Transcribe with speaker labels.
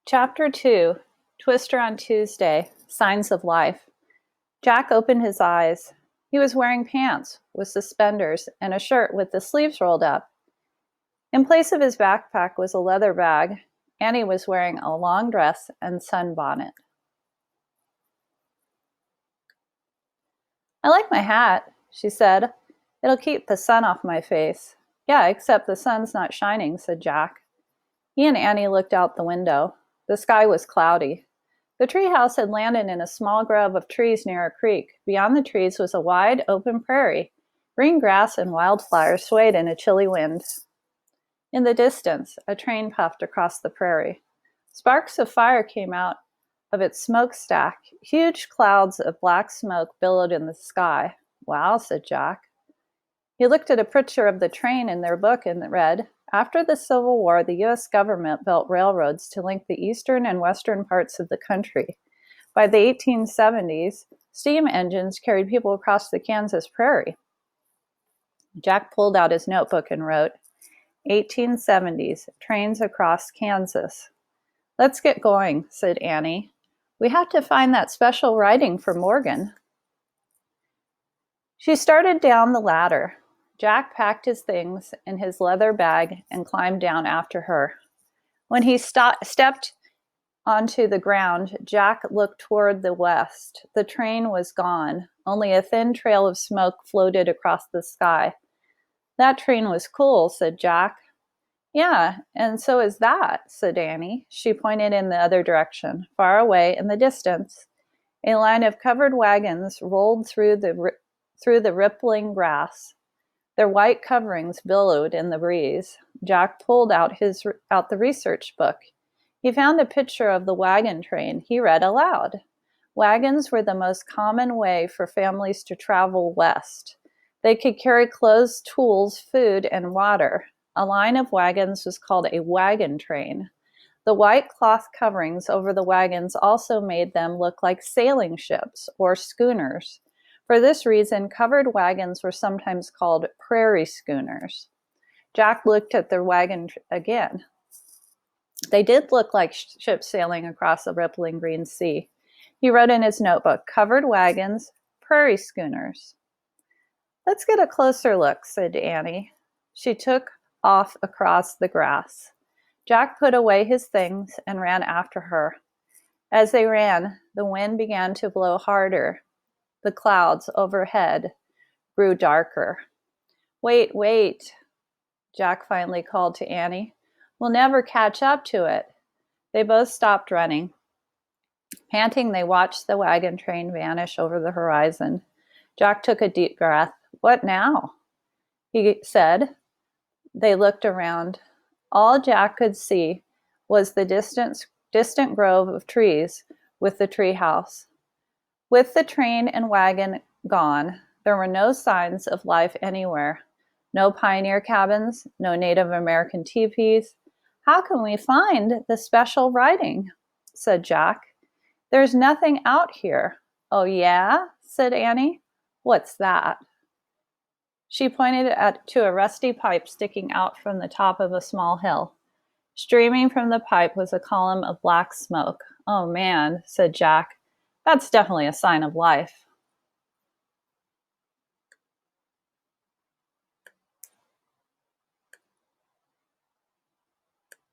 Speaker 1: Chapter 2, Twister on Tuesday, Signs of Life. Jack opened his eyes. He was wearing pants with suspenders and a shirt with the sleeves rolled up. In place of his backpack was a leather bag. Annie was wearing a long dress and sunbonnet. "I like my hat," she said. "It'll keep the sun off my face." "Yeah, except the sun's not shining," said Jack. He and Annie looked out the window. The sky was cloudy. The treehouse had landed in a small grove of trees near a creek. Beyond the trees was a wide, open prairie. Green grass and wildflowers swayed in a chilly wind. In the distance, a train puffed across the prairie. Sparks of fire came out of its smokestack. Huge clouds of black smoke billowed in the sky. "Wow," said Jack. He looked at a picture of the train in their book and read, "After the Civil War, the U.S. government built railroads to link the eastern and western parts of the country. By the 1870s, steam engines carried people across the Kansas prairie." Jack pulled out his notebook and wrote, 1870s, trains across Kansas. "Let's get going," said Annie. "We have to find that special writing for Morgan." She started down the ladder. Jack packed his things in his leather bag and climbed down after her. When he stepped onto the ground, Jack looked toward the west. The train was gone. Only a thin trail of smoke floated across the sky. "That train was cool," said Jack. "Yeah, and so is that," said Annie. She pointed in the other direction. Far away in the distance, a line of covered wagons rolled through the rippling grass. Their white coverings billowed in the breeze. Jack pulled out the research book. He found a picture of the wagon train. He read aloud. Wagons were the most common way for families to travel west. They could carry clothes, tools, food, and water. A line of wagons was called a wagon train. The white cloth coverings over the wagons also made them look like sailing ships or schooners. For this reason, covered wagons were sometimes called prairie schooners. Jack looked at the wagon again. They did look like ships sailing across a rippling green sea. He wrote in his notebook, "Covered wagons, prairie schooners." "Let's get a closer look," said Annie. She took off across the grass. Jack put away his things and ran after her. As they ran, the wind began to blow harder. The clouds overhead grew darker. "Wait, wait," Jack finally called to Annie. "We'll never catch up to it." They both stopped running. Panting, they watched the wagon train vanish over the horizon. Jack took a deep breath. "What now?" he said. They looked around. All Jack could see was the distant grove of trees with the treehouse. With the train and wagon gone, there were no signs of life anywhere. No pioneer cabins, no Native American teepees. "How can we find the special writing?" said Jack. "There's nothing out here." "Oh, yeah?" said Annie. "What's that?" She pointed to a rusty pipe sticking out from the top of a small hill. Streaming from the pipe was a column of black smoke. "Oh, man," said Jack. "That's definitely a sign of life."